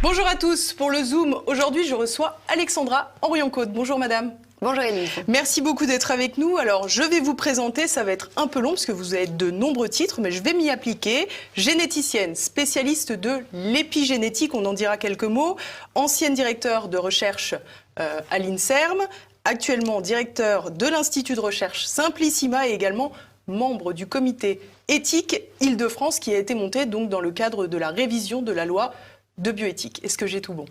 Bonjour à tous, pour le Zoom, aujourd'hui je reçois Alexandra Henrion-Côte. Bonjour madame. Bonjour Élise. Merci beaucoup d'être avec nous. Alors je vais vous présenter, ça va être un peu long parce que vous avez de nombreux titres, mais je vais m'y appliquer. Généticienne, spécialiste de l'épigénétique, on en dira quelques mots. Ancienne directeure de recherche à l'INSERM, actuellement directeur de l'Institut de recherche Simplissima et également membre du comité éthique Île-de-France qui a été monté donc dans le cadre de la révision de la loi de bioéthique. Est-ce que j'ai tout bon ?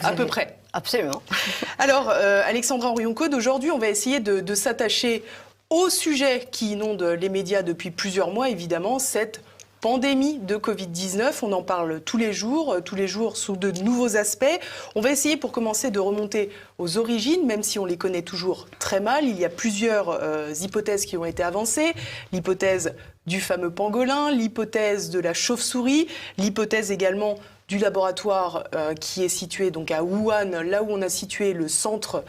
À peu près. Absolument. Alors, Alexandra Henrion-Côte, aujourd'hui, on va essayer de s'attacher au sujet qui inonde les médias depuis plusieurs mois, évidemment, cette pandémie de Covid-19. On en parle tous les jours sous de nouveaux aspects. On va essayer, pour commencer, de remonter aux origines, même si on les connaît toujours très mal. Il y a plusieurs hypothèses qui ont été avancées. L'hypothèse du fameux pangolin, l'hypothèse de la chauve-souris, l'hypothèse également du laboratoire qui est situé donc à Wuhan, là où on a situé le centre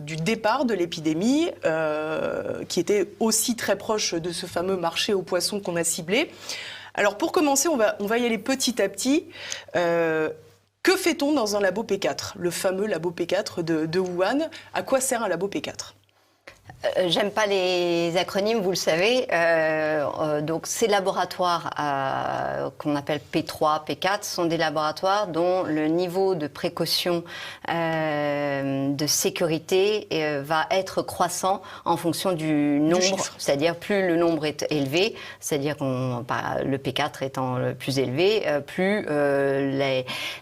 du départ de l'épidémie, qui était aussi très proche de ce fameux marché aux poissons qu'on a ciblé. Alors pour commencer, on va y aller petit à petit. Que fait-on dans un labo P4, le fameux labo P4 de Wuhan? À quoi sert un labo P4? J'aime pas les acronymes, vous le savez. Donc ces laboratoires qu'on appelle P3, P4 sont des laboratoires dont le niveau de précaution, de sécurité va être croissant en fonction du nombre. C'est-à-dire plus le nombre est élevé, c'est-à-dire le P4 étant le plus élevé, plus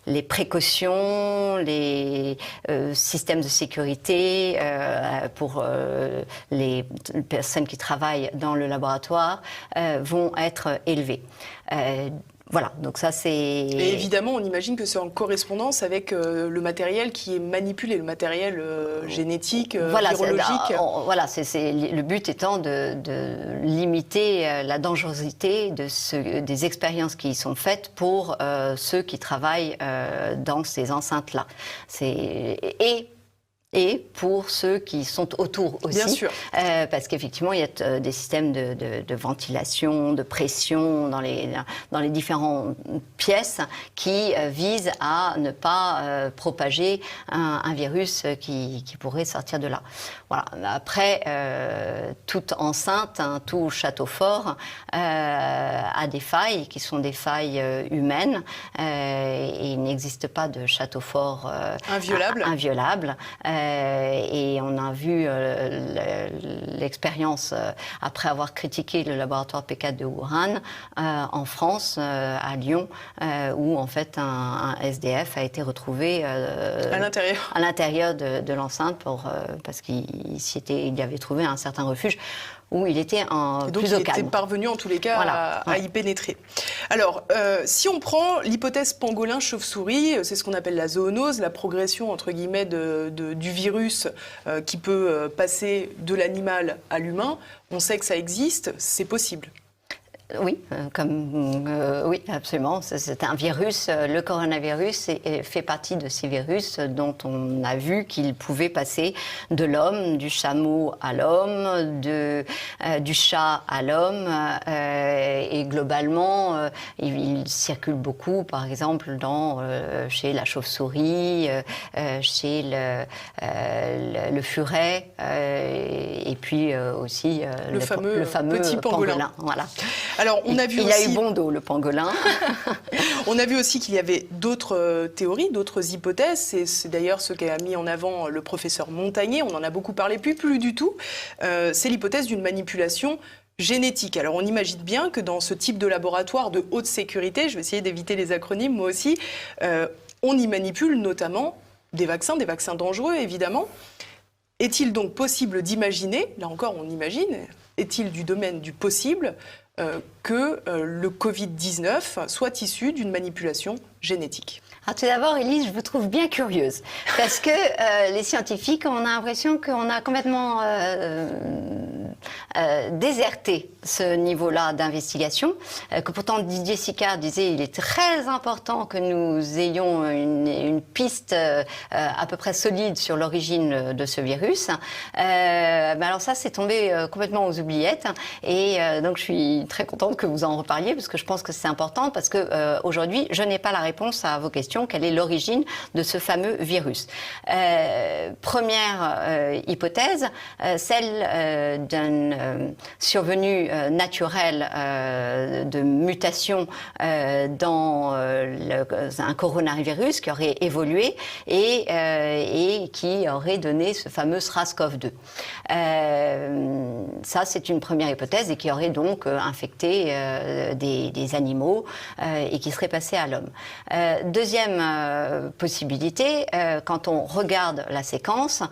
les précautions, les systèmes de sécurité pour les personnes qui travaillent dans le laboratoire vont être élevées. Voilà, donc ça c'est... Et évidemment, on imagine que c'est en correspondance avec le matériel qui est manipulé, le matériel génétique, virologique. Voilà, le but étant de limiter la dangerosité des expériences qui sont faites pour ceux qui travaillent dans ces enceintes-là. Et pour ceux qui sont autour aussi. Bien sûr. Parce qu'effectivement, il y a des systèmes de ventilation, de pression dans les différentes pièces qui visent à ne pas propager un virus qui pourrait sortir de là. Voilà. Après, toute enceinte, tout château fort a des failles qui sont des failles humaines. Et il n'existe pas de château fort inviolable. Et on a vu l'expérience, après avoir critiqué le laboratoire P4 de Wuhan, en France, à Lyon, où en fait un SDF a été retrouvé à l'intérieur de l'enceinte parce qu'il y avait trouvé un certain refuge où il était plus au calme. Donc il était parvenu en tous les cas à y pénétrer. Alors, si on prend l'hypothèse pangolin-chauve-souris, c'est ce qu'on appelle la zoonose, la progression entre guillemets du virus qui peut passer de l'animal à l'humain. On sait que ça existe, c'est possible. Oui, oui, absolument. C'est un virus. Le coronavirus fait partie de ces virus dont on a vu qu'il pouvait passer de l'homme, du chameau à l'homme, du chat à l'homme. Et globalement, il circule beaucoup, par exemple, chez la chauve-souris, chez le furet, et puis aussi le fameux petit pangolin. Voilà. Alors, il a eu bon dos, le pangolin. On a vu aussi qu'il y avait d'autres théories, d'autres hypothèses. C'est d'ailleurs ce qu'a mis en avant le professeur Montagnier. On en a beaucoup parlé, plus du tout. C'est l'hypothèse d'une manipulation génétique. Alors, on imagine bien que dans ce type de laboratoire de haute sécurité, je vais essayer d'éviter les acronymes, moi aussi, on y manipule notamment des vaccins dangereux, évidemment. Est-il donc possible d'imaginer, là encore on imagine, est-il du domaine du possible que le Covid-19 soit issu d'une manipulation génétique? Alors, tout d'abord, Élise, je vous trouve bien curieuse. Parce que les scientifiques, on a l'impression qu'on a complètement déserté ce niveau-là d'investigation, que pourtant Didier Sicard disait il est très important que nous ayons une piste à peu près solide sur l'origine de ce virus. Alors ça, c'est tombé complètement aux oubliettes. Et donc, je suis très contente que vous en reparliez, parce que je pense que c'est important, parce que aujourd'hui, je n'ai pas la réponse à vos questions. Quelle est l'origine de ce fameux virus? Première hypothèse, celle d'une survenue naturelle de mutation dans un coronavirus qui aurait évolué et qui aurait donné ce fameux SRAS-CoV-2. Ça, c'est une première hypothèse et qui aurait donc infecté des animaux et qui serait passé à l'homme. Deuxième possibilité, quand on regarde la séquence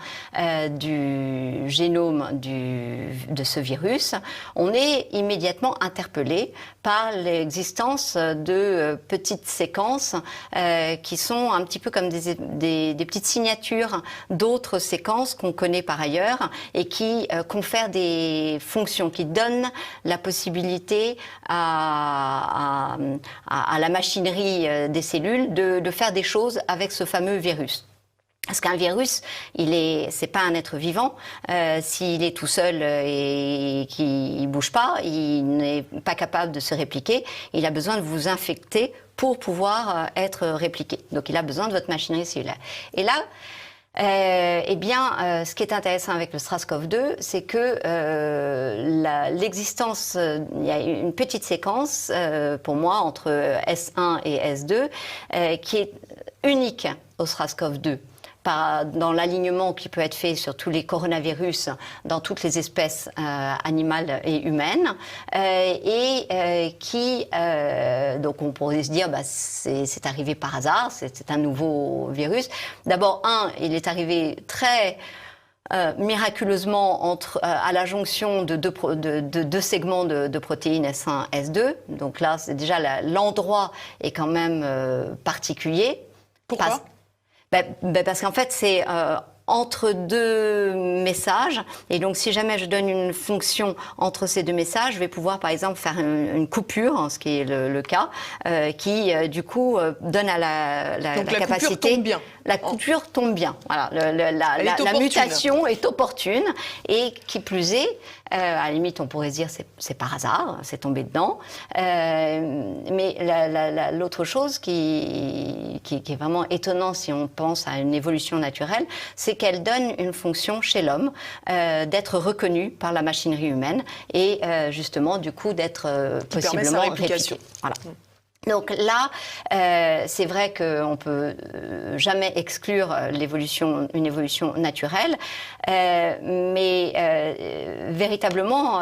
du génome de ce virus, on est immédiatement interpellé par l'existence de petites séquences qui sont un petit peu comme des petites signatures d'autres séquences qu'on connaît par ailleurs et qui confèrent des fonctions, qui donnent la possibilité à la machinerie des cellules de faire des choses avec ce fameux virus. Parce qu'un virus, c'est pas un être vivant. S'il est tout seul et qu'il bouge pas, il n'est pas capable de se répliquer. Il a besoin de vous infecter pour pouvoir être répliqué. Donc, il a besoin de votre machinerie cellulaire. Et là, ce qui est intéressant avec le SRAS-CoV-2, c'est que l'existence, il y a une petite séquence, pour moi, entre S1 et S2, qui est unique au SRAS-CoV-2. Dans l'alignement qui peut être fait sur tous les coronavirus dans toutes les espèces animales et humaines donc on pourrait se dire c'est arrivé par hasard, c'est un nouveau virus. D'abord, il est arrivé très miraculeusement à la jonction de deux segments de protéines S1, S2. Donc là, c'est déjà l'endroit est quand même particulier. Pourquoi ? Parce qu'en fait, c'est entre deux messages. Et donc, si jamais je donne une fonction entre ces deux messages, je vais pouvoir, par exemple, faire une coupure, ce qui est le cas, qui, du coup, donne à la capacité... Coupure tombe bien. La coupure tombe bien. Voilà, la mutation est opportune. Et qui plus est, à la limite, on pourrait se dire c'est par hasard, c'est tombé dedans. Mais l'autre chose qui est vraiment étonnant si on pense à une évolution naturelle, c'est qu'elle donne une fonction chez l'homme d'être reconnu par la machinerie humaine et justement, du coup, d'être possiblement répliqué. Voilà. Donc là, c'est vrai qu'on ne peut jamais exclure une évolution naturelle, mais véritablement,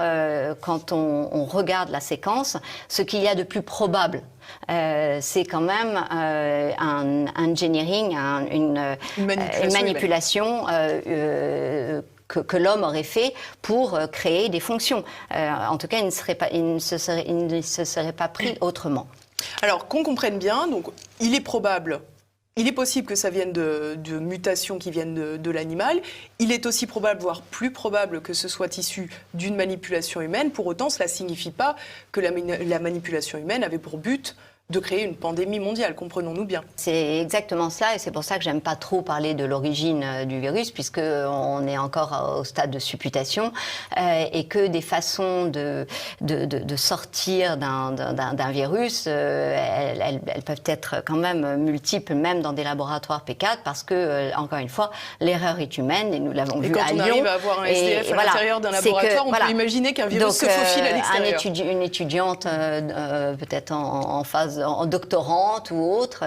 quand on regarde la séquence, ce qu'il y a de plus probable, c'est quand même un engineering, une manipulation que l'homme aurait fait pour créer des fonctions. En tout cas, il ne se serait pas pris autrement. Alors, qu'on comprenne bien, donc, il est possible que ça vienne de mutations qui viennent de l'animal. Il est aussi probable, voire plus probable, que ce soit issu d'une manipulation humaine. Pour autant, cela ne signifie pas que la manipulation humaine avait pour but de créer une pandémie mondiale, comprenons-nous bien. C'est exactement cela, et c'est pour ça que j'aime pas trop parler de l'origine du virus, puisqu'on est encore au stade de supputation, et que des façons de sortir d'un virus, elles peuvent être quand même multiples, même dans des laboratoires P4, parce que, encore une fois, l'erreur est humaine, et nous l'avons vu à Lyon. Et quand on arrive à avoir un SDF à l'intérieur d'un laboratoire, on peut imaginer qu'un virus se faufile à l'extérieur. Une étudiante, peut-être en phase en doctorante ou autre,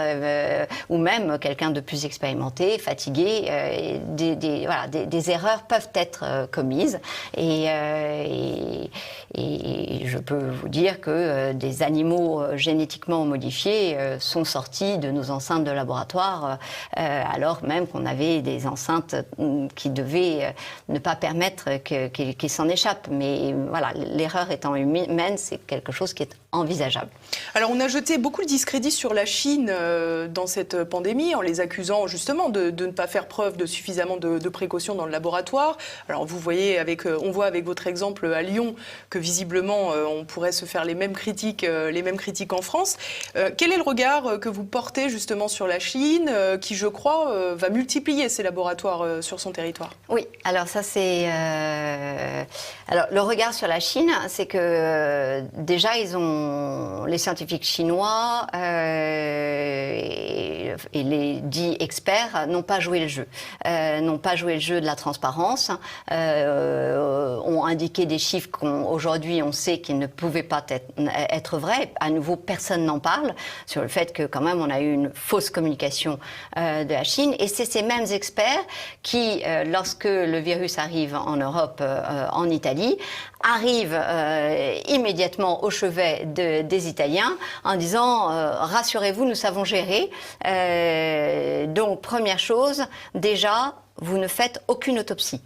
ou même quelqu'un de plus expérimenté, fatigué, des erreurs peuvent être commises. Et je peux vous dire que des animaux génétiquement modifiés sont sortis de nos enceintes de laboratoire, alors même qu'on avait des enceintes qui devaient ne pas permettre qu'ils s'en échappent. Mais voilà, l'erreur étant humaine, c'est quelque chose qui est envisageable. Alors on a jeté beaucoup de discrédit sur la Chine dans cette pandémie en les accusant justement de ne pas faire preuve de suffisamment de précautions dans le laboratoire. Alors vous voyez, on voit avec votre exemple à Lyon que visiblement on pourrait se faire les mêmes critiques en France. Quel est le regard que vous portez justement sur la Chine qui, je crois, va multiplier ses laboratoires sur son territoire? Oui, alors ça c'est... Alors le regard sur la Chine, c'est que déjà les scientifiques chinois et les dits experts n'ont pas joué le jeu. N'ont pas joué le jeu de la transparence, ont indiqué des chiffres qu'aujourd'hui on sait qu'ils ne pouvaient pas être vrais. À nouveau, personne n'en parle sur le fait que quand même on a eu une fausse communication de la Chine. Et c'est ces mêmes experts qui, lorsque le virus arrive en Europe, en Italie, arrivent immédiatement au chevet des Italiens en disant rassurez-vous, nous savons gérer. Donc première chose, déjà, vous ne faites aucune autopsie.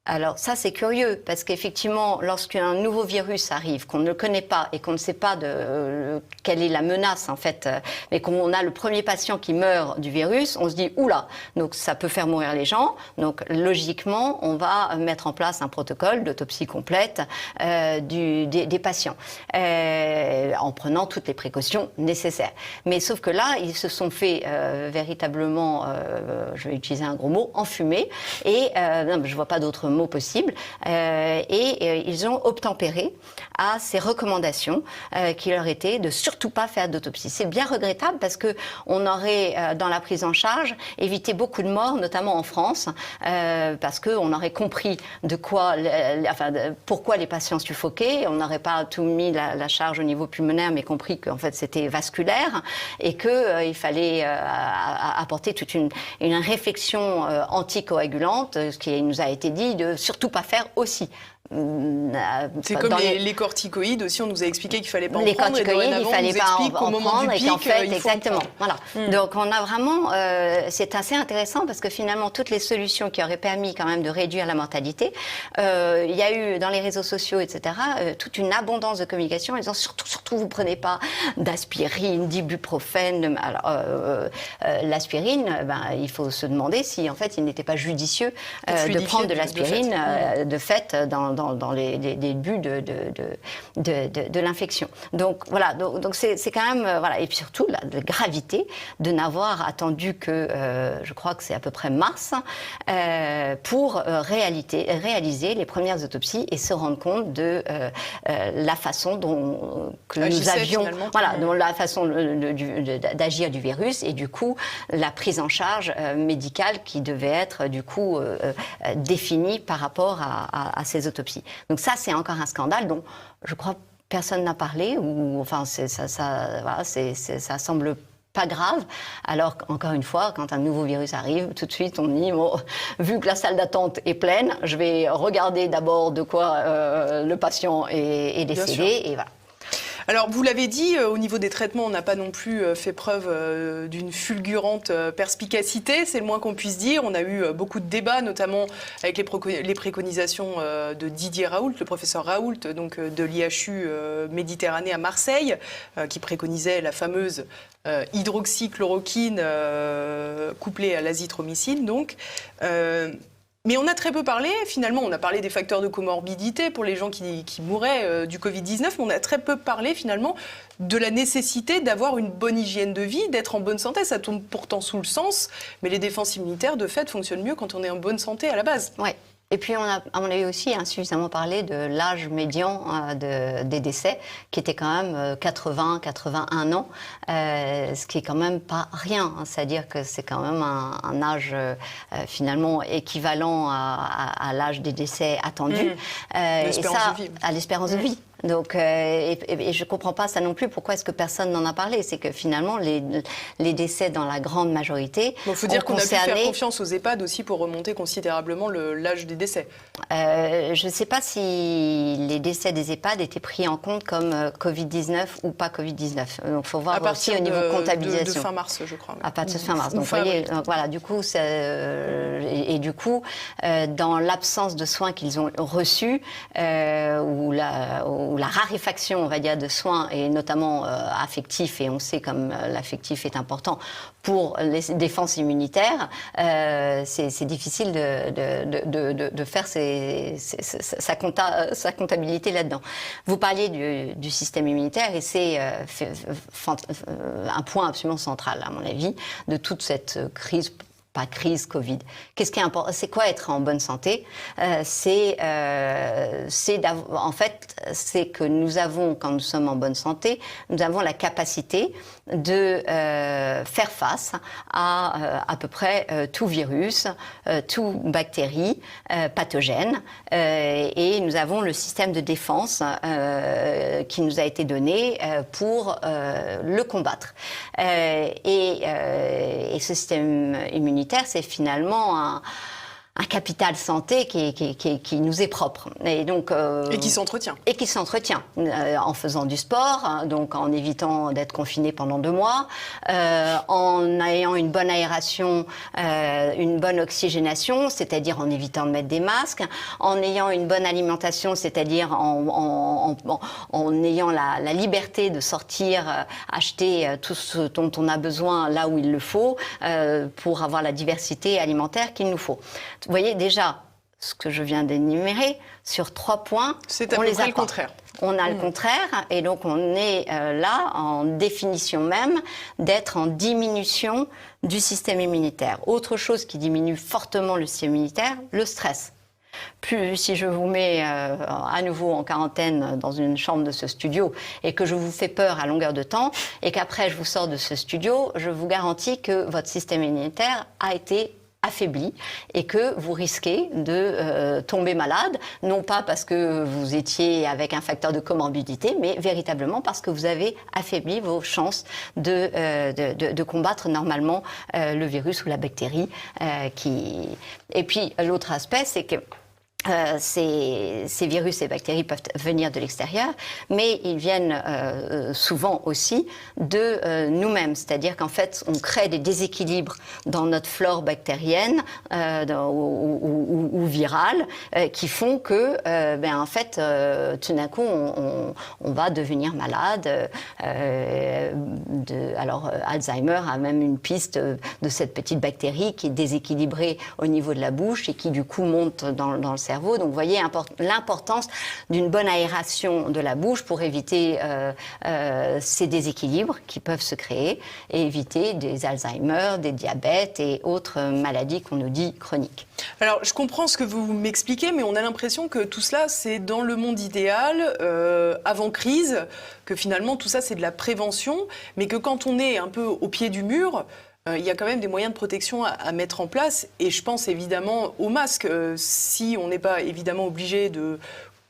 Alors ça c'est curieux parce qu'effectivement lorsqu'un nouveau virus arrive qu'on ne connaît pas et qu'on ne sait pas quelle est la menace en fait, mais qu'on a le premier patient qui meurt du virus, on se dit oula, donc ça peut faire mourir les gens, donc logiquement on va mettre en place un protocole d'autopsie complète des patients en prenant toutes les précautions nécessaires. Mais sauf que là ils se sont fait véritablement, je vais utiliser un gros mot, enfumer et non, je vois pas d'autre mot possible, ils ont obtempéré à ces recommandations qui leur étaient de surtout pas faire d'autopsie. C'est bien regrettable parce que on aurait dans la prise en charge évité beaucoup de morts, notamment en France, parce que on aurait compris pourquoi les patients suffoquaient. On n'aurait pas tout mis la charge au niveau pulmonaire, mais compris qu'en fait c'était vasculaire et que il fallait apporter toute une réflexion anticoagulante, ce qui nous a été dit de surtout pas faire aussi. C'est comme les corticoïdes aussi, on nous a expliqué qu'il fallait pas en les prendre. Les corticoïdes, il fallait pas en prendre et qu'en fait, exactement. Voilà. Donc on a vraiment, c'est assez intéressant parce que finalement toutes les solutions qui auraient permis quand même de réduire la mortalité, il y a eu dans les réseaux sociaux, etc., toute une abondance de communication en disant surtout vous prenez pas d'aspirine, d'ibuprofène. Alors l'aspirine, il faut se demander si en fait il n'était pas judicieux de prendre de l'aspirine de fait dans les buts de l'infection. Donc voilà, donc c'est quand même voilà, et puis surtout la gravité de n'avoir attendu que je crois que c'est à peu près mars pour réaliser les premières autopsies et se rendre compte de la façon dont nous avions dont la façon d'agir du virus et du coup la prise en charge médicale qui devait être du coup définie par rapport à ces autopsies. Donc ça, c'est encore un scandale dont je crois personne n'a parlé, ou enfin ça semble pas grave, alors qu'encore une fois, quand un nouveau virus arrive, tout de suite on dit, bon, vu que la salle d'attente est pleine, je vais regarder d'abord de quoi le patient est décédé, et voilà. Alors, vous l'avez dit, au niveau des traitements, on n'a pas non plus fait preuve d'une fulgurante perspicacité, c'est le moins qu'on puisse dire. On a eu beaucoup de débats, notamment avec les préconisations de Didier Raoult, le professeur Raoult, donc de l'IHU Méditerranée à Marseille, qui préconisait la fameuse hydroxychloroquine couplée à l'azithromycine, donc. Mais on a très peu parlé, finalement, on a parlé des facteurs de comorbidité pour les gens qui mouraient du Covid-19, mais on a très peu parlé finalement de la nécessité d'avoir une bonne hygiène de vie, d'être en bonne santé. Ça tombe pourtant sous le sens, mais les défenses immunitaires, de fait, fonctionnent mieux quand on est en bonne santé à la base. Ouais. Et puis, on a aussi insuffisamment parlé de l'âge médian des décès, qui était quand même 80-81 ans, ce qui est quand même pas rien. C'est-à-dire que c'est quand même un âge finalement équivalent à l'âge des décès attendus. Et ça, à l'espérance de vie. Donc, et je ne comprends pas ça non plus. Pourquoi est-ce que personne n'en a parlé? C'est que finalement, les décès dans la grande majorité. Il faut dire qu'on a pu faire confiance aux EHPAD aussi pour remonter considérablement l'âge des décès. Je ne sais pas si les décès des EHPAD étaient pris en compte comme Covid-19 ou pas Covid-19. Donc, il faut voir aussi au niveau comptabilisation. De fin mars, je crois. À partir de fin mars. Donc, vous voyez, donc, voilà, du coup, et du coup, dans l'absence de soins qu'ils ont reçus, ou ou la raréfaction, on va dire, de soins, et notamment affectifs, et on sait comme l'affectif est important pour les défenses immunitaires, c'est difficile de faire sa comptabilité là-dedans. Vous parliez du système immunitaire, et c'est un point absolument central, à mon avis, de toute cette crise. Pas crise Covid. Qu'est-ce qui est important? C'est quoi être en bonne santé? En fait, c'est que nous avons, quand nous sommes en bonne santé, nous avons la capacité de faire face à peu près tout virus, tout bactérie pathogène, et nous avons le système de défense qui nous a été donné pour le combattre. Et ce système immunitaire, c'est finalement un capital santé qui nous est propre. Et donc et qui s'entretient. Et qui s'entretient en faisant du sport, hein, donc en évitant d'être confiné pendant 2 mois, en ayant une bonne aération, une bonne oxygénation, c'est-à-dire en évitant de mettre des masques, en ayant une bonne alimentation, c'est-à-dire en ayant la liberté de sortir, acheter tout ce dont on a besoin là où il le faut, pour avoir la diversité alimentaire qu'il nous faut. Vous voyez déjà ce que je viens d'énumérer, sur 3 points, c'est à peu près le contraire. On a le contraire, et donc on est là en définition même d'être en diminution du système immunitaire. Autre chose qui diminue fortement le système immunitaire, le stress. Plus, si je vous mets à nouveau en quarantaine dans une chambre de ce studio et que je vous fais peur à longueur de temps et qu'après je vous sors de ce studio, je vous garantis que votre système immunitaire a été affaibli et que vous risquez de tomber malade, non pas parce que vous étiez avec un facteur de comorbidité, mais véritablement parce que vous avez affaibli vos chances de combattre normalement le virus ou la bactérie. Et puis l'autre aspect, c'est que ces virus et bactéries peuvent venir de l'extérieur, mais ils viennent souvent aussi de nous-mêmes. C'est-à-dire qu'en fait, on crée des déséquilibres dans notre flore bactérienne ou virale qui font que, en fait, tout d'un coup, on va devenir malade. Alors, Alzheimer a même une piste de cette petite bactérie qui est déséquilibrée au niveau de la bouche et qui, du coup, monte dans le cerveau. Donc, vous voyez l'importance d'une bonne aération de la bouche pour éviter ces déséquilibres qui peuvent se créer et éviter des Alzheimer, des diabètes et autres maladies qu'on nous dit chroniques. Alors, je comprends ce que vous m'expliquez, mais on a l'impression que tout cela, c'est dans le monde idéal, avant crise, que finalement, tout ça, c'est de la prévention, mais que quand on est un peu au pied du mur, il y a quand même des moyens de protection à mettre en place. Et je pense évidemment au masque. Si on n'est pas évidemment obligé de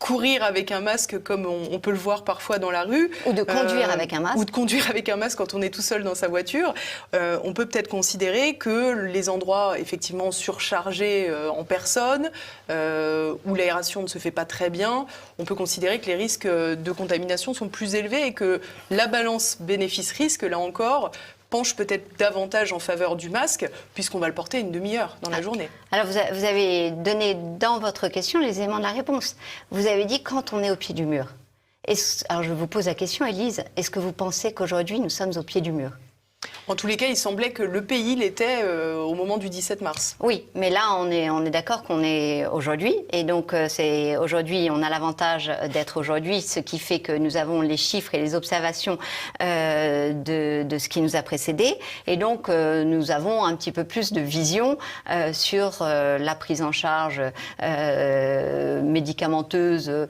courir avec un masque comme on peut le voir parfois dans la rue. Ou de conduire avec un masque. Ou de conduire avec un masque quand on est tout seul dans sa voiture. On peut peut-être considérer que les endroits effectivement surchargés en personnes, où l'aération ne se fait pas très bien, on peut considérer que les risques de contamination sont plus élevés et que la balance bénéfice-risque, là encore, penche peut-être davantage en faveur du masque, puisqu'on va le porter une demi-heure dans la journée. Alors, vous avez donné dans votre question les éléments de la réponse. Vous avez dit quand on est au pied du mur. Alors, je vous pose la question, Élise, est-ce que vous pensez qu'aujourd'hui, nous sommes au pied du mur ? En tous les cas, il semblait que le pays l'était au moment du 17 mars. Oui, mais là, on est d'accord qu'on est aujourd'hui. Et donc, aujourd'hui, on a l'avantage d'être aujourd'hui, ce qui fait que nous avons les chiffres et les observations de ce qui nous a précédé. Et donc, nous avons un petit peu plus de vision sur la prise en charge médicamenteuse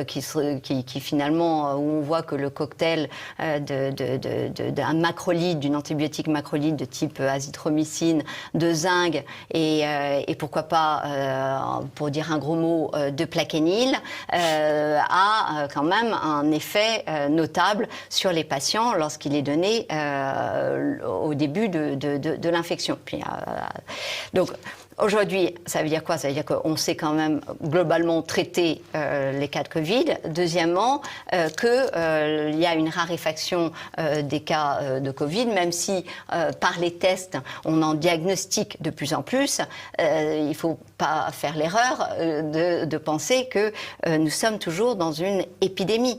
qui finalement, où on voit que le cocktail d'un macrolide, d'une antibiotique macrolide de type azithromycine, de zinc et pourquoi pas, pour dire un gros mot, de plaquenil, a quand même un effet notable sur les patients lorsqu'il est donné au début de l'infection. Donc, Aujourd'hui, ça veut dire quoi? Ça veut dire qu'on sait quand même globalement traiter les cas de Covid. Deuxièmement, qu'il y a une raréfaction des cas de Covid, même si par les tests, on en diagnostique de plus en plus. Il ne faut pas faire l'erreur de penser que nous sommes toujours dans une épidémie.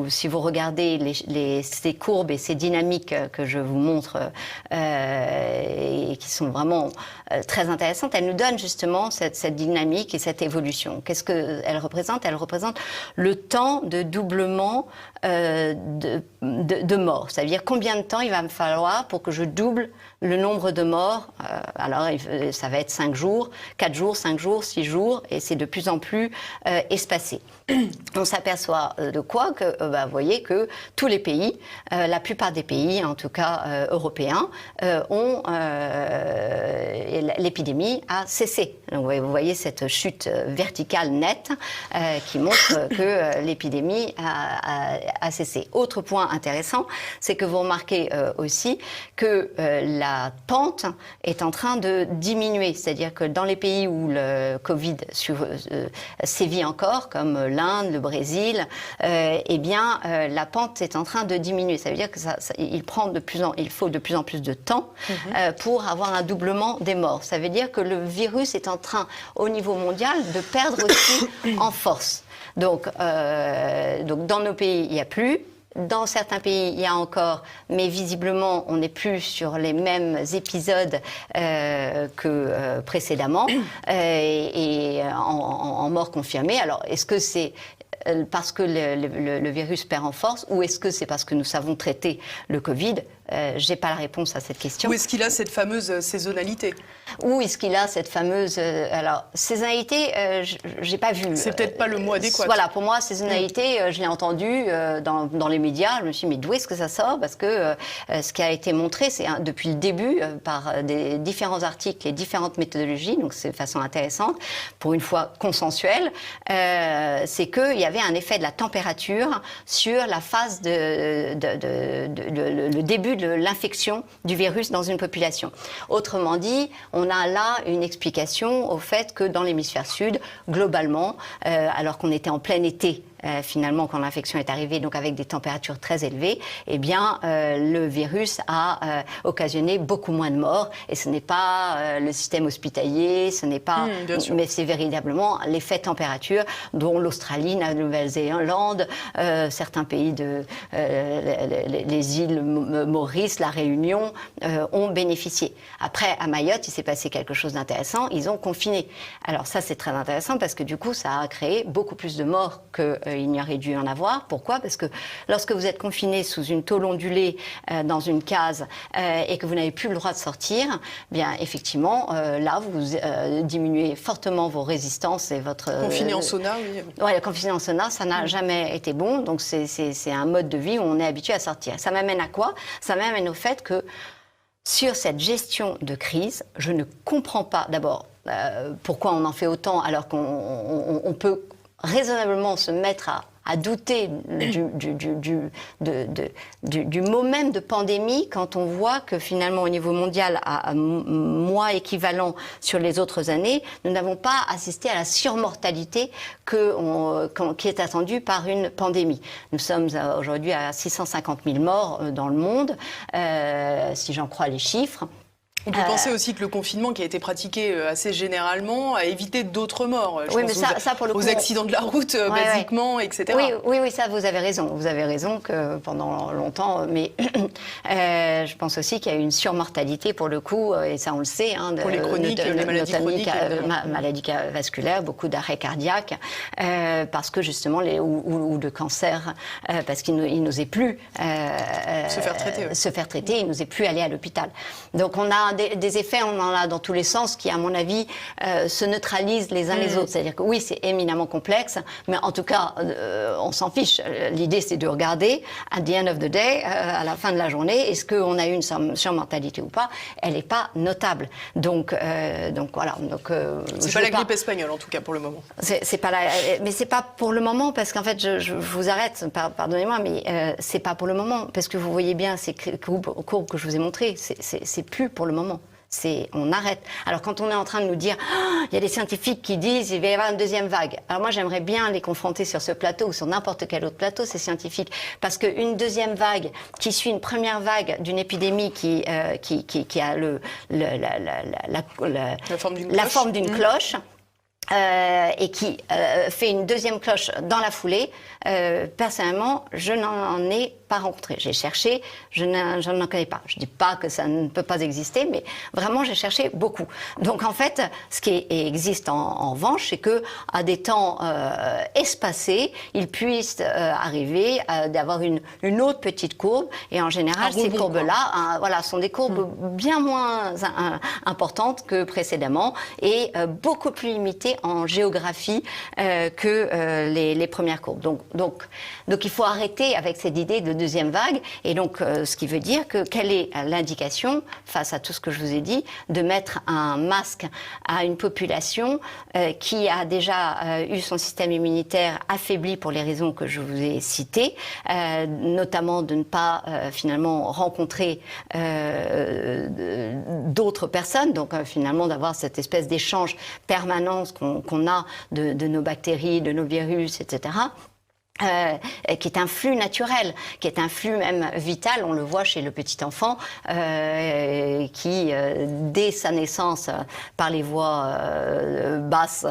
Si vous regardez ces courbes et ces dynamiques que je vous montre et qui sont vraiment très intéressantes, elles nous donnent justement cette dynamique et cette évolution. Qu'est-ce qu'elle représente? Elle représente le temps de doublement de morts. C'est-à-dire combien de temps il va me falloir pour que je double le nombre de morts. Alors ça va être 5 jours, 4 jours, 5 jours, 6 jours, et c'est de plus en plus espacé. On s'aperçoit de quoi? Que vous voyez que tous les pays, la plupart des pays, en tout cas européens, ont l'épidémie a cessé. Donc, vous voyez cette chute verticale nette qui montre que l'épidémie a cessé. Autre point intéressant, c'est que vous remarquez aussi que la pente est en train de diminuer. C'est-à-dire que dans les pays où le Covid sévit encore, comme l'Inde, le Brésil, eh bien, la pente est en train de diminuer. Ça veut dire que il faut de plus en plus de temps pour avoir un doublement des morts. Ça veut dire que le virus est en train, au niveau mondial, de perdre aussi en force. Donc dans nos pays, il n'y a plus. Dans certains pays, il y a encore, mais visiblement, on n'est plus sur les mêmes épisodes que précédemment, et en mort confirmée. Alors, est-ce que c'est parce que le virus perd en force, ou est-ce que c'est parce que nous savons traiter le Covid? J'ai pas la réponse à cette question. Ou est-ce qu'il a cette fameuse saisonnalité? Où est-ce qu'il a cette fameuse... alors, saisonnalité, j'ai pas vu. C'est peut-être pas le mot adéquat. Voilà, pour moi, saisonnalité, je l'ai entendu dans les médias. Je me suis dit, mais d'où est-ce que ça sort? Parce que ce qui a été montré, c'est depuis le début, par des différents articles et différentes méthodologies, donc c'est de façon intéressante, pour une fois consensuelle, c'est qu'il y avait un effet de la température sur la phase le début de l'infection du virus dans une population. Autrement dit, on a là une explication au fait que dans l'hémisphère sud, globalement, alors qu'on était en plein été, finalement, quand l'infection est arrivée, donc avec des températures très élevées, eh bien, le virus a occasionné beaucoup moins de morts. Et ce n'est pas le système hospitalier, ce n'est pas... mais c'est véritablement l'effet température dont l'Australie, la Nouvelle-Zélande, certains pays les îles Maurice, la Réunion, ont bénéficié. Après, à Mayotte, il s'est passé quelque chose d'intéressant. Ils ont confiné. Alors ça, c'est très intéressant parce que du coup, ça a créé beaucoup plus de morts qu'il n'y aurait dû en avoir. Pourquoi? Parce que lorsque vous êtes confiné sous une tôle ondulée dans une case et que vous n'avez plus le droit de sortir, bien effectivement, là, vous diminuez fortement vos résistances et votre... Confiné en sauna, oui. Oui, confiné en sauna, ça n'a jamais été bon. Donc c'est un mode de vie où on est habitué à sortir. Ça m'amène à quoi? Ça m'amène au fait que sur cette gestion de crise, je ne comprends pas d'abord pourquoi on en fait autant alors qu'on peut raisonnablement se mettre à douter du mot même de pandémie quand on voit que finalement au niveau mondial, à mois équivalent sur les autres années, nous n'avons pas assisté à la surmortalité qui est attendue par une pandémie. Nous sommes aujourd'hui à 650 000 morts dans le monde, si j'en crois les chiffres. On peut penser aussi que le confinement qui a été pratiqué assez généralement a évité d'autres morts. Je oui, pense mais ça, pour le coup, aux accidents de la route, basiquement, etc. Oui, ça, vous avez raison. Vous avez raison que pendant longtemps, mais je pense aussi qu'il y a eu une surmortalité pour le coup, et ça on le sait. Pour les chroniques, les maladies chroniques. Maladies vasculaires, beaucoup d'arrêts cardiaques, parce que justement, ou de cancer, parce qu'il n'osait plus se faire traiter, il n'osait plus aller à l'hôpital. Donc on a des effets, on en a dans tous les sens qui, à mon avis, se neutralisent les uns les autres. C'est-à-dire que oui, c'est éminemment complexe, mais en tout cas, on s'en fiche. L'idée, c'est de regarder, at the end of the day, à la fin de la journée, est-ce qu'on a eu une surmortalité ou pas? Elle n'est pas notable. Donc voilà. C'est pas la grippe espagnole, en tout cas, pour le moment. Mais c'est pas pour le moment, parce qu'en fait, je vous arrête, pardonnez-moi, mais c'est pas pour le moment, parce que vous voyez bien ces courbes que je vous ai montrées, c'est plus pour le moment. On arrête. Alors quand on est en train de nous dire il y a des scientifiques qui disent il va y avoir une deuxième vague. Alors moi j'aimerais bien les confronter sur ce plateau ou sur n'importe quel autre plateau, ces scientifiques, parce qu'une deuxième vague qui suit une première vague d'une épidémie qui a la forme d'une cloche. Et qui fait une deuxième cloche dans la foulée, personnellement, je n'en ai pas rencontré. J'ai cherché, je n'en connais pas. Je ne dis pas que ça ne peut pas exister, mais vraiment, j'ai cherché beaucoup. Donc, en fait, ce qui existe en revanche, c'est que à des temps espacés, il puisse arriver d'avoir une autre petite courbe. Et en général, ces courbes-là, sont des courbes bien moins importantes que précédemment et beaucoup plus limitées en géographie que les premières courbes. Donc, il faut arrêter avec cette idée de deuxième vague. Et donc, ce qui veut dire que quelle est l'indication, face à tout ce que je vous ai dit, de mettre un masque à une population qui a déjà eu son système immunitaire affaibli pour les raisons que je vous ai citées, notamment de ne pas finalement rencontrer d'autres personnes, donc finalement d'avoir cette espèce d'échange permanent qu'on a de nos bactéries, de nos virus, etc., qui est un flux naturel, qui est un flux même vital. On le voit chez le petit enfant qui, dès sa naissance, par les voies basses,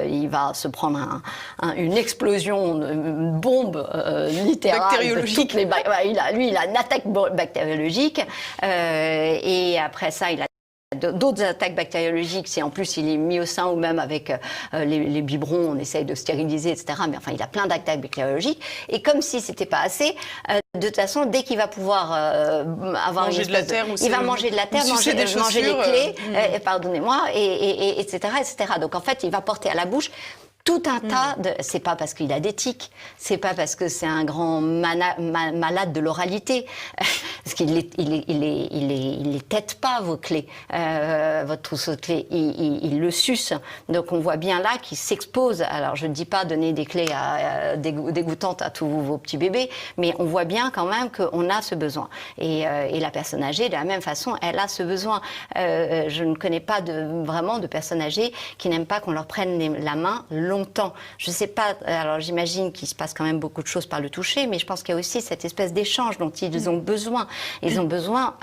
il va se prendre une explosion, une bombe littérale. Bactériologique. Il a une attaque bactériologique et après ça, il a d'autres attaques bactériologiques, si en plus il est mis au sein ou même avec les biberons, on essaye de stériliser, etc. Mais enfin, il a plein d'attaques bactériologiques. Et comme si c'était pas assez, de toute façon, dès qu'il va pouvoir avoir manger de la terre, il va manger de la terre, manger les clés, pardonnez-moi, et etc., etc. Donc en fait, il va porter à la bouche tout un tas de... C'est pas parce qu'il a des tics, c'est pas parce que c'est un grand malade de l'oralité, parce qu'il les tête pas, vos clés, votre trousseau de clés, il le suce. Donc on voit bien là qu'il s'expose. Alors je ne dis pas donner des clés dégoûtantes à tous vos petits bébés, mais on voit bien quand même qu'on a ce besoin. Et la personne âgée, de la même façon, elle a ce besoin. Je ne connais pas vraiment de personnes âgées qui n'aiment pas qu'on leur prenne la main longtemps. Je ne sais pas, alors j'imagine qu'il se passe quand même beaucoup de choses par le toucher, mais je pense qu'il y a aussi cette espèce d'échange dont ils ont besoin. Ils ont besoin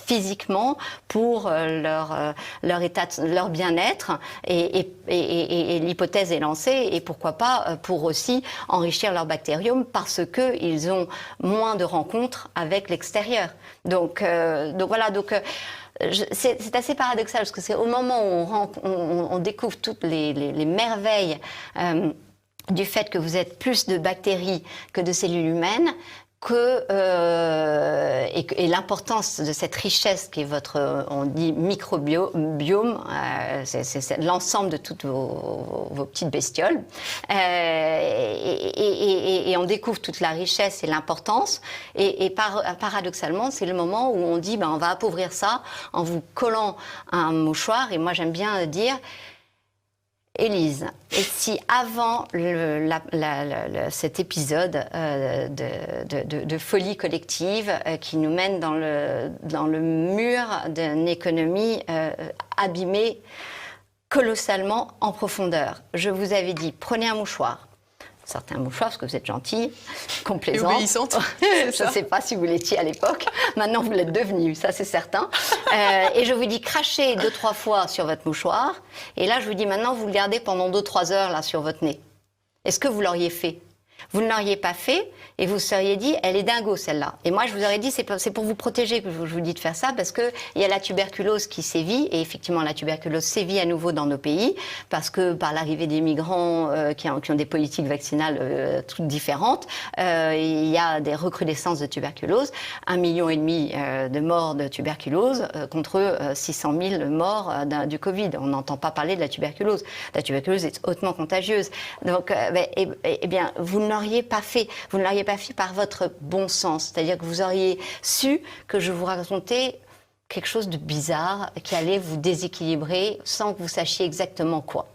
physiquement pour leur état, leur bien-être, et l'hypothèse est lancée, et pourquoi pas pour aussi enrichir leur bactériome parce qu'ils ont moins de rencontres avec l'extérieur. Donc voilà, c'est assez paradoxal parce que c'est au moment où on découvre toutes les merveilles du fait que vous êtes plus de bactéries que de cellules humaines et l'importance de cette richesse qui est votre, on dit microbiome, c'est l'ensemble de toutes vos petites bestioles, et on découvre toute la richesse et l'importance, et paradoxalement, c'est le moment où on dit, on va appauvrir ça en vous collant un mouchoir, et moi j'aime bien dire, Élise, et si avant cet épisode de folie collective qui nous mène dans le mur d'une économie abîmée colossalement en profondeur, je vous avais dit, prenez un mouchoir. Certains mouchoirs, parce que vous êtes gentille, complaisante. Et obéissante. Je ne sais pas si vous l'étiez à l'époque. Maintenant, vous l'êtes devenue, ça c'est certain. Et je vous dis, crachez 2-3 fois sur votre mouchoir. Et là, je vous dis, maintenant, vous le gardez pendant 2-3 heures là, sur votre nez. Est-ce que vous l'auriez fait ? Vous ne l'auriez pas fait et vous seriez dit, elle est dingo celle-là. Et moi, je vous aurais dit, c'est pour vous protéger que je vous dis de faire ça, parce qu'il y a la tuberculose qui sévit, et effectivement, la tuberculose sévit à nouveau dans nos pays, parce que par l'arrivée des migrants qui ont des politiques vaccinales toutes différentes, il y a des recrudescences de tuberculose, 1,5 million de morts de tuberculose contre 600 000 morts du Covid. On n'entend pas parler de la tuberculose. La tuberculose est hautement contagieuse. Donc, eh bien, vous ne l'auriez pas fait. Vous ne l'auriez pas fait par votre bon sens. C'est-à-dire que vous auriez su que je vous racontais quelque chose de bizarre qui allait vous déséquilibrer sans que vous sachiez exactement quoi.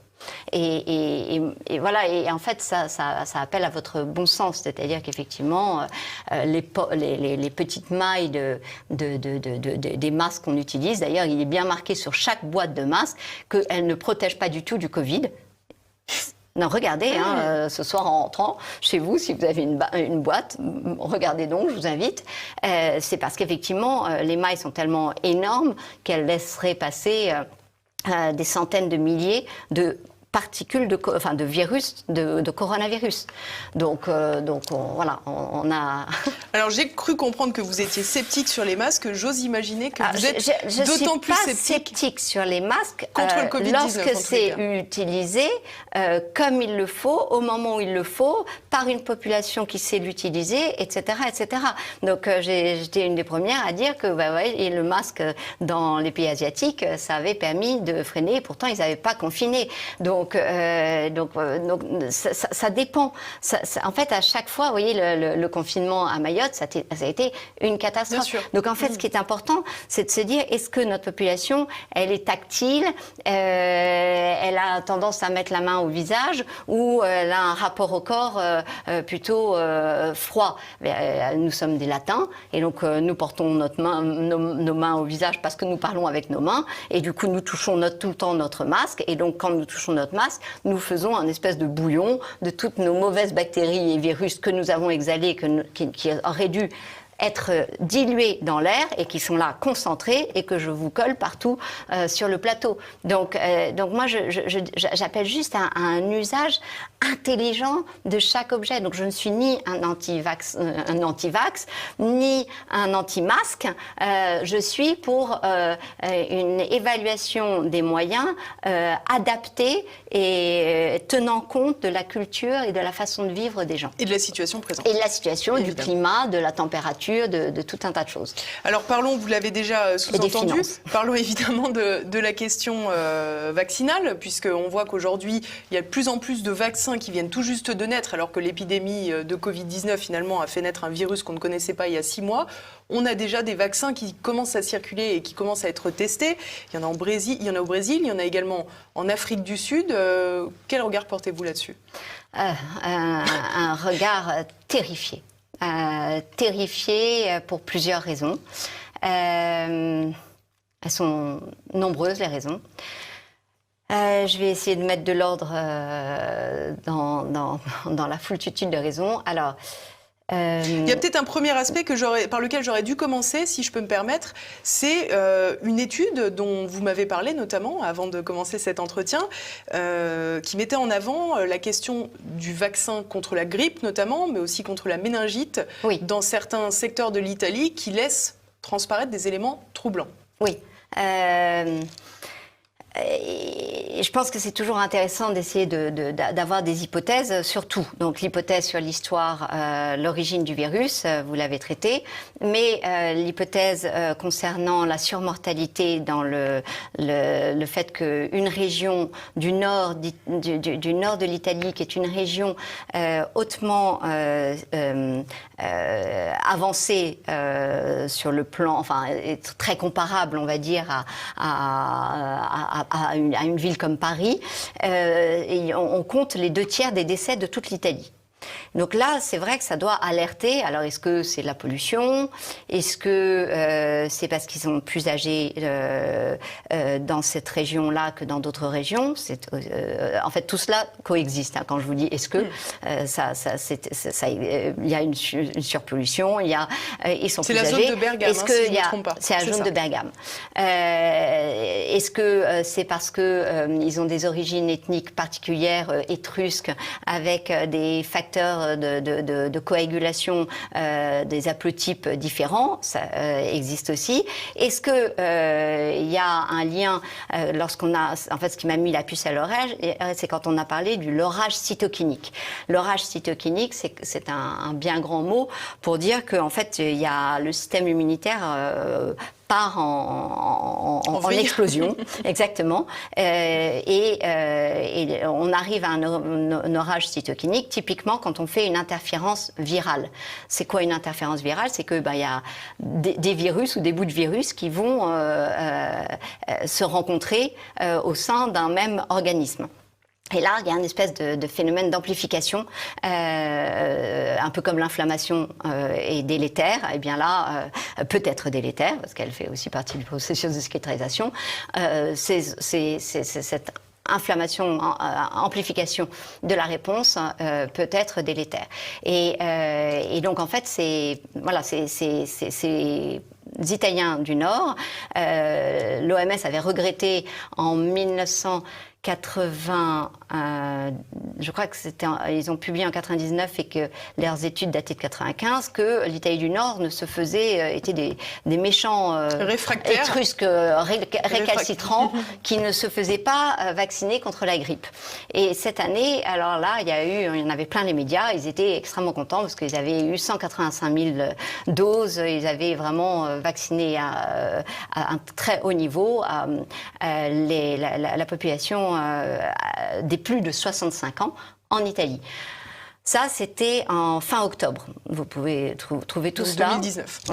Et voilà, et en fait, ça appelle à votre bon sens, c'est-à-dire qu'effectivement, les petites mailles des masques qu'on utilise, d'ailleurs, il est bien marqué sur chaque boîte de masque qu'elles ne protègent pas du tout du Covid. Non, regardez, ce soir en rentrant chez vous, si vous avez une boîte, regardez donc, je vous invite. C'est parce qu'effectivement, les mailles sont tellement énormes qu'elles laisseraient passer des centaines de milliers de particules de virus, de coronavirus. Donc voilà, on a... Alors j'ai cru comprendre que vous étiez sceptique sur les masques. J'ose imaginer que vous êtes d'autant plus sceptique sur les masques contre le Covid-19 lorsque c'est utilisé comme il le faut, au moment où il le faut, par une population qui sait l'utiliser, etc., etc. Donc j'étais une des premières à dire que et le masque dans les pays asiatiques, ça avait permis de freiner. Pourtant, ils n'avaient pas confiné. Donc ça dépend. En fait, à chaque fois, vous voyez, le confinement à Mayotte, ça a été une catastrophe. Donc en fait, ce qui est important, c'est de se dire, est-ce que notre population, elle est tactile, elle a tendance à mettre la main au visage, ou elle a un rapport au corps plutôt froid. Nous sommes des latins, et donc nous portons nos mains au visage parce que nous parlons avec nos mains, et du coup, nous touchons tout le temps notre masque, et donc quand nous touchons notre masque, nous faisons un espèce de bouillon de toutes nos mauvaises bactéries et virus que nous avons exhalés, qui auraient dû être dilués dans l'air et qui sont là concentrés et que je vous colle partout sur le plateau. Donc moi, j'appelle juste à un usage intelligent de chaque objet. Donc je ne suis ni un anti-vax, ni un anti-masque. Je suis pour une évaluation des moyens adaptés et tenant compte de la culture et de la façon de vivre des gens. Et de la situation présente. Et de la situation, évidemment. Du climat, de la température, de tout un tas de choses. Alors parlons, vous l'avez déjà sous-entendu, parlons évidemment de la question vaccinale, puisqu'on voit qu'aujourd'hui, il y a de plus en plus de vaccins qui viennent tout juste de naître, alors que l'épidémie de Covid-19 finalement a fait naître un virus qu'on ne connaissait pas il y a 6 mois. On a déjà des vaccins qui commencent à circuler et qui commencent à être testés. Il y en a au Brésil, il y en a également en Afrique du Sud. Quel regard portez-vous là-dessus ? Un regard terrifié. Terrifié pour plusieurs raisons. Elles sont nombreuses, les raisons. Je vais essayer de mettre de l'ordre dans la foultitude de raisons. Alors, il y a peut-être un premier aspect par lequel j'aurais dû commencer, si je peux me permettre. C'est une étude dont vous m'avez parlé notamment avant de commencer cet entretien, qui mettait en avant la question du vaccin contre la grippe notamment, mais aussi contre la méningite, dans certains secteurs de l'Italie, qui laissent transparaître des éléments troublants. Oui. Et je pense que c'est toujours intéressant d'essayer d'avoir des hypothèses sur tout. Donc l'hypothèse sur l'histoire, l'origine du virus, vous l'avez traité, mais l'hypothèse concernant la surmortalité dans le fait qu'une région du nord de l'Italie, qui est une région hautement avancée sur le plan, enfin très comparable, on va dire, à une ville comme Paris, et on compte les 2/3 des décès de toute l'Italie. Donc là, c'est vrai que ça doit alerter. Alors, est-ce que c'est la pollution? Est-ce que c'est parce qu'ils sont plus âgés dans cette région-là que dans d'autres régions? En fait, tout cela coexiste. Hein, quand je vous dis est-ce que il y a une surpollution, ils sont plus âgés. C'est la zone de Bergame, si je ne me trompe pas. C'est la zone de Bergame. Est-ce que c'est parce que ils ont des origines ethniques particulières, étrusques, avec des facteurs de coagulation des haplotypes différents, ça existe aussi. Est-ce que il y a un lien lorsqu'on a, en fait, ce qui m'a mis la puce à l'oreille, c'est quand on a parlé du lorage cytokinique. Lorage cytokinique, c'est un bien grand mot pour dire qu'en fait, il y a le système immunitaire part en explosion, exactement, et on arrive à un orage cytokinique, typiquement quand on fait une interférence virale. C'est quoi une interférence virale? C'est que y a des virus ou des bouts de virus qui vont se rencontrer au sein d'un même organisme. Et là, il y a une espèce de phénomène d'amplification, un peu comme l'inflammation est délétère. Et bien là, peut être délétère, parce qu'elle fait aussi partie du processus de cicatrisation. C'est cette inflammation, amplification de la réponse peut être délétère. Et donc en fait, c'est Italiens du Nord. L'OMS avait regretté en 1980, je crois que ils ont publié en 99 et que leurs études dataient de 95, que l'Italie du Nord ne se faisait, étaient des méchants étrusques récalcitrants qui ne se faisaient pas vacciner contre la grippe. Et cette année, alors là, il y en avait plein les médias, ils étaient extrêmement contents parce qu'ils avaient eu 185 000 doses, ils avaient vraiment vacciné à un très haut niveau la population des plus de 65 ans en Italie. Ça, c'était en fin octobre. Vous pouvez trouver tout cela.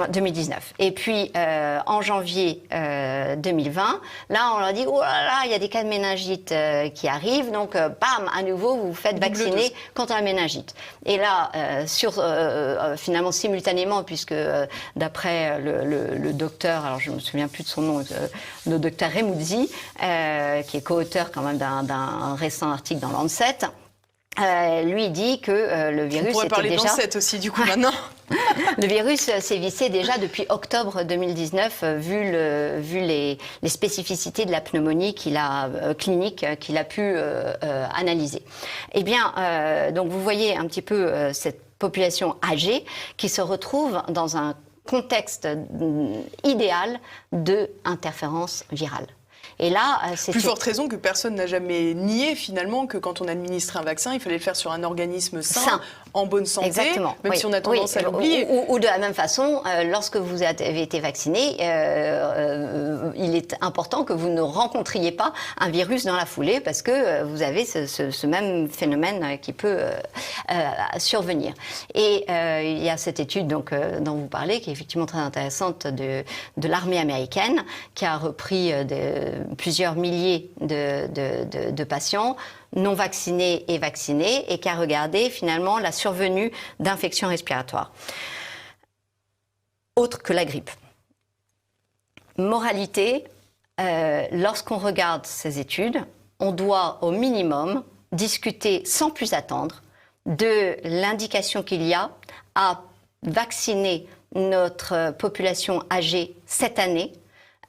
2019. Et puis, en janvier 2020, là, on leur dit, oh là là, il y a des cas de méningite qui arrivent. Donc, bam, à nouveau, vous vous faites vacciner contre la méningite. Et là, finalement, simultanément, puisque d'après le docteur, alors je ne me souviens plus de son nom, le docteur Remuzzi, qui est co-auteur quand même d'un récent article dans Lancet, lui dit que le virus. On pourrait parler de Lancet aussi, du coup, maintenant. Le virus sévissait déjà depuis octobre 2019, vu les spécificités de la pneumonie clinique qu'il a pu analyser. Eh bien, donc vous voyez un petit peu cette population âgée qui se retrouve dans un contexte idéal d'interférence virale. Et là, plus forte raison que personne n'a jamais nié finalement que quand on administre un vaccin, il fallait le faire sur un organisme sain. En bonne santé, exactement, même si on a tendance à l'oublier. Ou de la même façon, lorsque vous avez été vacciné, il est important que vous ne rencontriez pas un virus dans la foulée parce que vous avez ce même phénomène qui peut survenir. Et il y a cette étude donc, dont vous parlez, qui est effectivement très intéressante, de l'armée américaine, qui a repris plusieurs milliers de patients non vaccinés et vaccinés, et qui a regardé finalement la survenue d'infections respiratoires, autres que la grippe. Moralité, lorsqu'on regarde ces études, on doit au minimum discuter sans plus attendre de l'indication qu'il y a à vacciner notre population âgée cette année,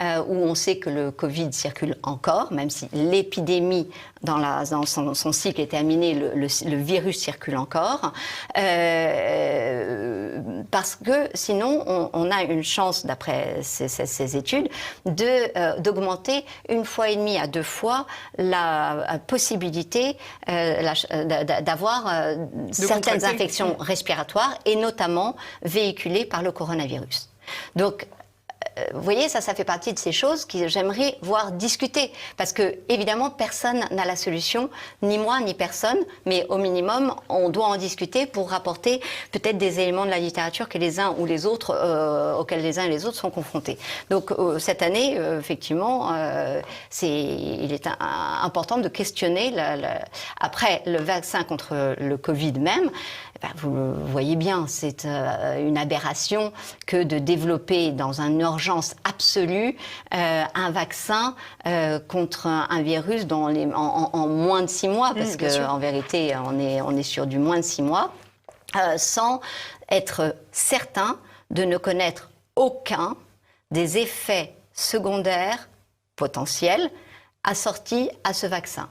où on sait que le Covid circule encore, même si l'épidémie dans son cycle est terminé, le virus circule encore, parce que sinon on a une chance, d'après ces études, d'augmenter 1,5 fois à 2 fois la possibilité d'avoir certaines infections respiratoires, et notamment véhiculées par le coronavirus. Donc, vous voyez, ça fait partie de ces choses que j'aimerais voir discuter. Parce que, évidemment, personne n'a la solution, ni moi, ni personne. Mais au minimum, on doit en discuter pour rapporter peut-être des éléments de la littérature que les uns ou les autres, auxquels les uns et les autres sont confrontés. Donc, cette année, effectivement, il est important de questionner, après le vaccin contre le Covid même. Vous voyez bien, c'est une aberration que de développer dans une urgence absolue un vaccin contre un virus en moins de 6 mois, parce qu'en vérité, on est sur du moins de 6 mois, sans être certain de ne connaître aucun des effets secondaires potentiels assortis à ce vaccin.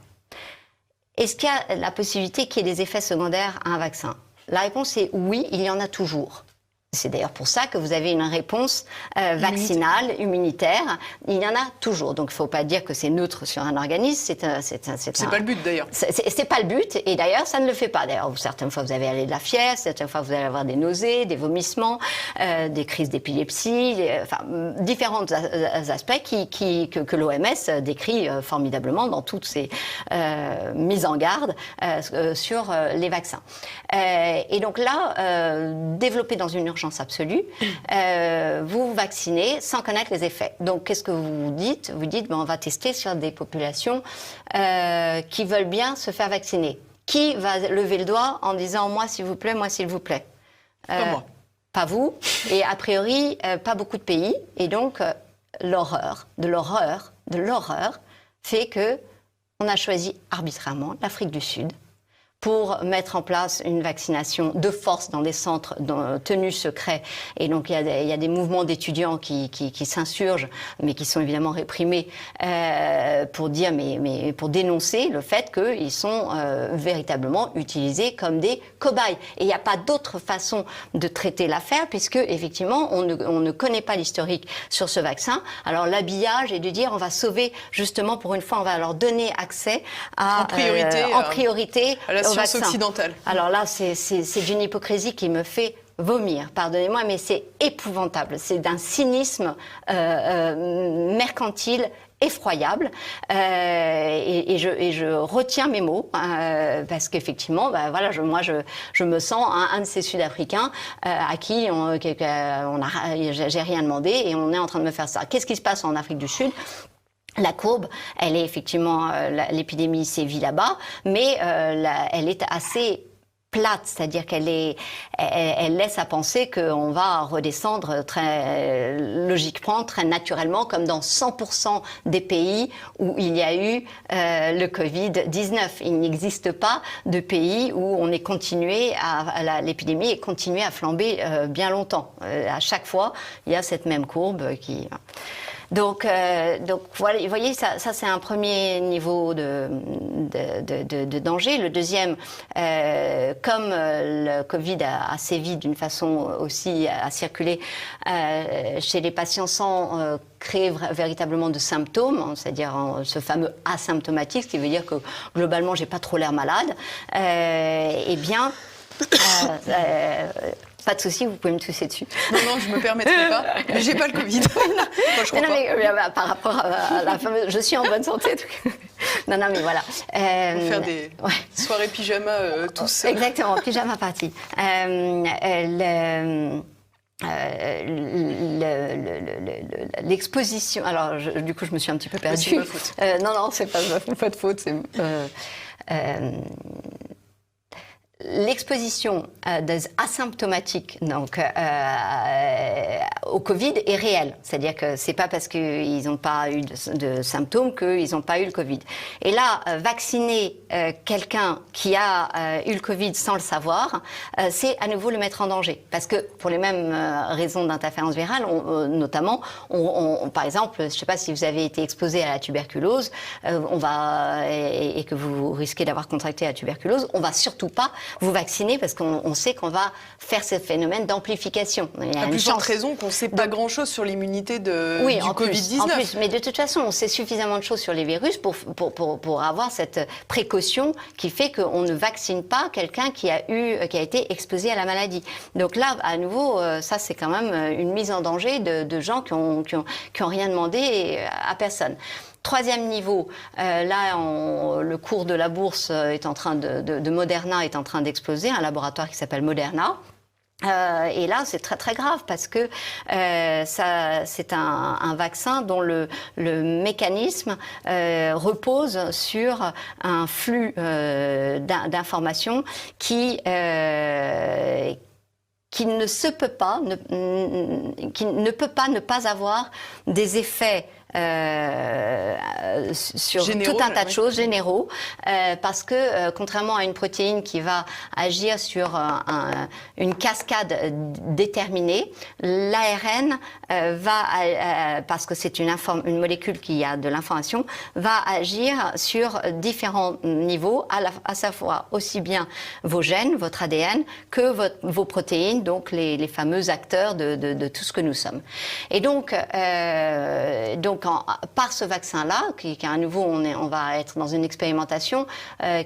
Est-ce qu'il y a la possibilité qu'il y ait des effets secondaires à un vaccin ? La réponse est oui, il y en a toujours. C'est d'ailleurs pour ça que vous avez une réponse vaccinale, immunitaire. Il y en a toujours. Donc, il ne faut pas dire que c'est neutre sur un organisme. C'est pas le but, d'ailleurs. C'est pas le but. Et d'ailleurs, ça ne le fait pas. D'ailleurs, certaines fois, vous avez de la fièvre. Certaines fois, vous allez avoir des nausées, des vomissements, des crises d'épilepsie. Différents aspects que l'OMS décrit formidablement dans toutes ses mises en garde sur les vaccins. Et donc là, développer dans une urgence urgence absolue, vous vous vaccinez sans connaître les effets. Donc, qu'est-ce que vous dites? Vous dites, on va tester sur des populations qui veulent bien se faire vacciner. Qui va lever le doigt en disant, moi, s'il vous plaît, moi, s'il vous plaît? Pas moi. Pas vous. Et a priori, pas beaucoup de pays. Et donc, l'horreur fait que on a choisi arbitrairement l'Afrique du Sud pour mettre en place une vaccination de force dans des centres tenus secrets. Et donc, il y a des mouvements d'étudiants qui s'insurgent, mais qui sont évidemment réprimés, pour dire, mais pour dénoncer le fait qu'ils sont véritablement utilisés comme des cobayes. Et il n'y a pas d'autre façon de traiter l'affaire, puisque, effectivement, on ne connaît pas l'historique sur ce vaccin. Alors, l'habillage est de dire, on va sauver, justement, pour une fois, on va leur donner accès en priorité à la science occidentale. Alors là, c'est d'une hypocrisie qui me fait vomir, pardonnez-moi, mais c'est épouvantable. C'est d'un cynisme mercantile effroyable, et je retiens mes mots, parce qu'effectivement, voilà, je me sens un de ces Sud-Africains à qui j'ai rien demandé et on est en train de me faire ça. Qu'est-ce qui se passe en Afrique du Sud? La courbe, elle est effectivement, l'épidémie sévit là-bas, mais elle est assez plate, c'est-à-dire elle laisse à penser qu'on va redescendre très logiquement, très naturellement, comme dans 100% des pays où il y a eu le Covid-19. Il n'existe pas de pays où on est continué l'épidémie est continuée à flamber bien longtemps. À chaque fois, il y a cette même courbe qui... Donc voilà, vous voyez, ça c'est un premier niveau de danger. Le deuxième, comme le Covid a sévi d'une façon aussi, a circulé chez les patients sans créer véritablement de symptômes, c'est-à-dire ce fameux asymptomatique, ce qui veut dire que globalement j'ai pas trop l'air malade, eh bien... pas de souci, vous pouvez me tousser dessus. Non, je me permettrai pas. Mais j'ai pas le Covid. Moi, je crois pas. Par rapport à la fameuse, je suis en bonne santé. Non, mais voilà. On va faire des soirées pyjama tous. Exactement, pyjama party. L'exposition. Alors, du coup, je me suis un petit peu perdue. C'est ma faute. Non, c'est pas votre faute. C'est l'exposition des asymptomatiques donc, au Covid est réelle. C'est-à-dire que c'est pas parce qu'ils n'ont pas eu de symptômes qu'ils n'ont pas eu le Covid. Et là, vacciner quelqu'un qui a eu le Covid sans le savoir, c'est à nouveau le mettre en danger. Parce que pour les mêmes raisons d'interférence virale, notamment, par exemple, je ne sais pas si vous avez été exposé à la tuberculose, et que vous risquez d'avoir contracté la tuberculose, on ne va surtout pas vous vacciner parce qu'on sait qu'on va faire ce phénomène d'amplification. Il y a à une plus chance. forte raison qu'on ne sait pas grand-chose sur l'immunité du Covid-19. En plus, mais de toute façon, on sait suffisamment de choses sur les virus pour avoir cette précaution qui fait qu'on ne vaccine pas quelqu'un qui a été exposé à la maladie. Donc là, à nouveau, ça c'est quand même une mise en danger de gens qui ont rien demandé à personne. Troisième niveau, là, le cours de la bourse de Moderna est en train d'exploser, un laboratoire qui s'appelle Moderna. Et là, c'est très très grave parce que c'est un vaccin dont le mécanisme repose sur un flux d'informations qui ne peut pas ne pas avoir des effets sur généraux, tout un tas de choses généraux, parce que contrairement à une protéine qui va agir sur une cascade déterminée, l'ARN parce que c'est une molécule qui a de l'information, va agir sur différents niveaux, à sa fois aussi bien vos gènes, votre ADN, que vos protéines, donc les fameux acteurs de tout ce que nous sommes. Et donc par ce vaccin-là, qui à nouveau, on va être dans une expérimentation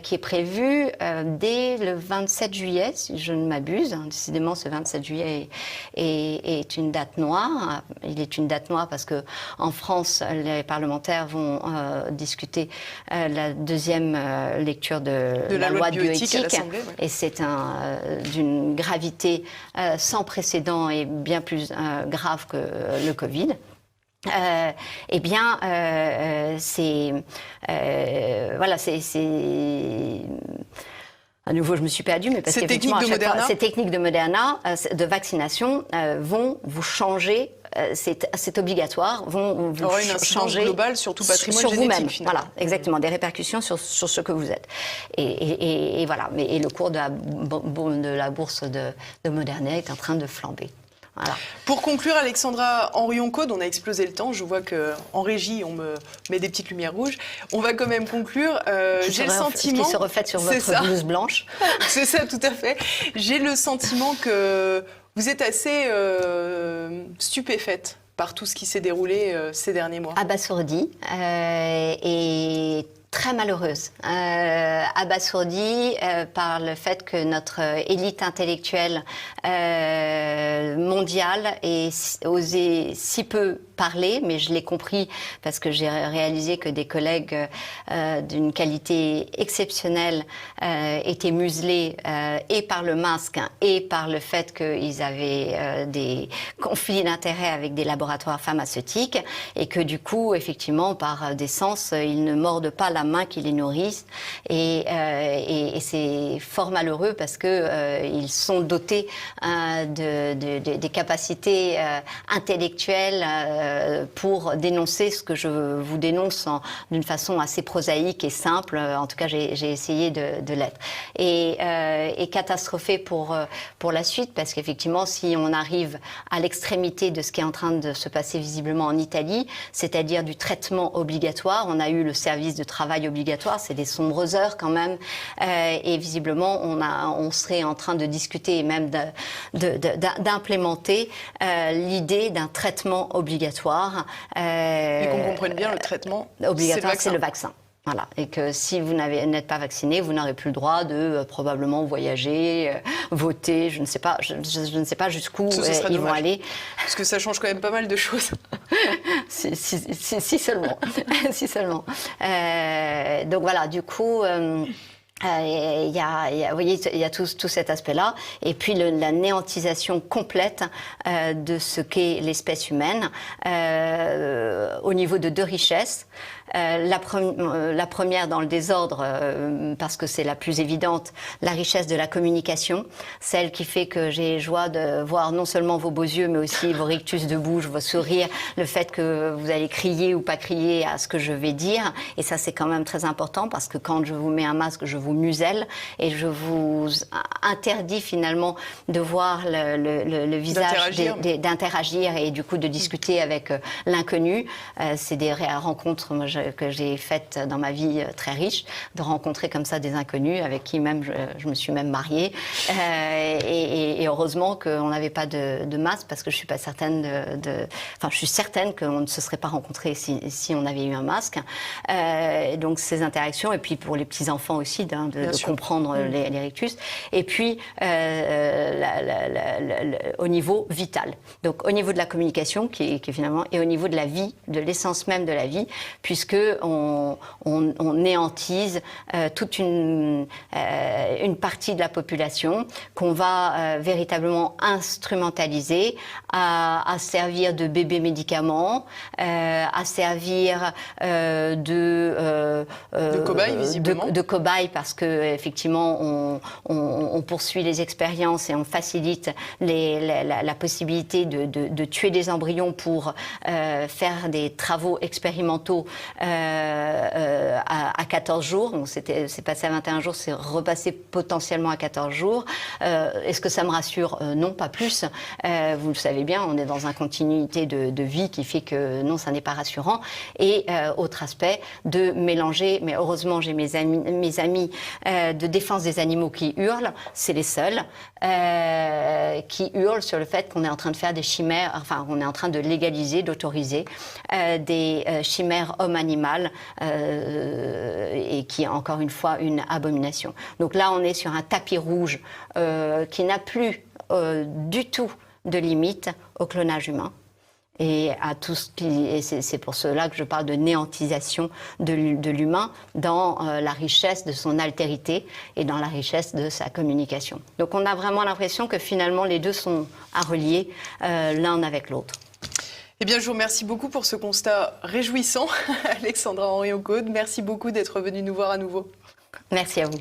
qui est prévue dès le 27 juillet, si je ne m'abuse. Décidément, ce 27 juillet est une date noire. Il est une date noire parce que en France, les parlementaires vont discuter la deuxième lecture de la loi de bioéthique à l'Assemblée, ouais. Et c'est d'une gravité sans précédent et bien plus grave que le Covid. Eh bien, c'est à nouveau, je me suis perdue, mais parce qu'effectivement, ces techniques de Moderna, de vaccination, vont vous changer. C'est obligatoire, vont vous changer. Une incidence globale sur tout patrimoine sur génétique, vous-même. finalement. Voilà, exactement, des répercussions sur ce que vous êtes. Et voilà. Et le cours de la bourse de Moderna est en train de flamber. Voilà. Pour conclure, Alexandra Henrion-Caude, on a explosé le temps. Je vois qu'en régie, on me met des petites lumières rouges. On va quand même conclure. J'ai le sentiment... Qui se reflète sur votre blouse blanche. C'est ça, tout à fait. J'ai le sentiment que vous êtes assez stupéfaite par tout ce qui s'est déroulé ces derniers mois. Abasourdie et très malheureuse. Abasourdie par le fait que notre élite intellectuelle mondiale ait osé si peu parler, mais je l'ai compris parce que j'ai réalisé que des collègues d'une qualité exceptionnelle étaient muselés et par le masque et par le fait qu'ils avaient des conflits d'intérêts avec des laboratoires pharmaceutiques et que du coup, effectivement, par décence, ils ne mordent pas la main qui les nourrissent et c'est fort malheureux parce que ils sont dotés des capacités intellectuelles pour dénoncer ce que je vous dénonce d'une façon assez prosaïque et simple. En tout cas, j'ai essayé de l'être. Et catastrophé pour la suite, parce qu'effectivement, si on arrive à l'extrémité de ce qui est en train de se passer visiblement en Italie, c'est-à-dire du traitement obligatoire, on a eu le service de travail obligatoire, c'est des sombres heures quand même, et visiblement, on serait en train de discuter et même d'implémenter l'idée d'un traitement obligatoire. Et qu'on comprenne bien, le traitement obligatoire, c'est le vaccin. Voilà. Et que si vous n'êtes pas vacciné, vous n'aurez plus le droit de probablement voyager, voter, je ne sais pas jusqu'où ils vont aller. Parce que ça change quand même pas mal de choses. si seulement. Si seulement. Donc voilà, du coup... il y a tout cet aspect-là, et puis la néantisation complète de ce qu'est l'espèce humaine au niveau de deux richesses. La première dans le désordre, parce que c'est la plus évidente, la richesse de la communication, celle qui fait que j'ai joie de voir non seulement vos beaux yeux, mais aussi vos rictus de bouche, vos sourires, le fait que vous allez crier ou pas crier à ce que je vais dire. Et ça, c'est quand même très important, parce que quand je vous mets un masque, je vous muselle et je vous interdis finalement de voir le visage, d'interagir et du coup de discuter avec l'inconnu. C'est des rencontres que j'ai faites dans ma vie très riche, de rencontrer comme ça des inconnus avec qui même je me suis même mariée. Et heureusement qu'on n'avait pas de masque, parce que je suis pas certaine enfin, je suis certaine qu'on ne se serait pas rencontrés si on avait eu un masque. Donc ces interactions, et puis pour les petits enfants aussi, de comprendre les rictus. Et puis au niveau vital. Donc au niveau de la communication, qui finalement, et au niveau de la vie, de l'essence même de la vie, puisque on néantise toute une partie de la population qu'on va véritablement instrumentaliser à servir de bébé médicament, à servir de cobaye, visiblement. De cobaye, parce que effectivement on poursuit les expériences et on facilite la possibilité de tuer des embryons pour faire des travaux expérimentaux à 14 jours. Donc c'est passé à 21 jours, c'est repassé potentiellement à 14 jours. Est-ce que ça me rassure? Non, pas plus. Vous le savez bien, on est dans une continuité de vie qui fait que non, ça n'est pas rassurant. Et autre aspect, de mélanger, mais heureusement j'ai mes amis de défense des animaux qui hurlent, c'est les seuls, qui hurlent sur le fait qu'on est en train de faire des chimères, enfin on est en train de légaliser, d'autoriser des chimères homme-animal, et qui est encore une fois une abomination. Donc là on est sur un tapis rouge qui n'a plus du tout de limite au clonage humain. Et à tout ce qui, et c'est pour cela que je parle de néantisation de l'humain dans la richesse de son altérité et dans la richesse de sa communication. Donc on a vraiment l'impression que finalement les deux sont à relier l'un avec l'autre. Eh bien, je vous remercie beaucoup pour ce constat réjouissant, Alexandra Henrion-Caude. Merci beaucoup d'être venue nous voir à nouveau. Merci à vous.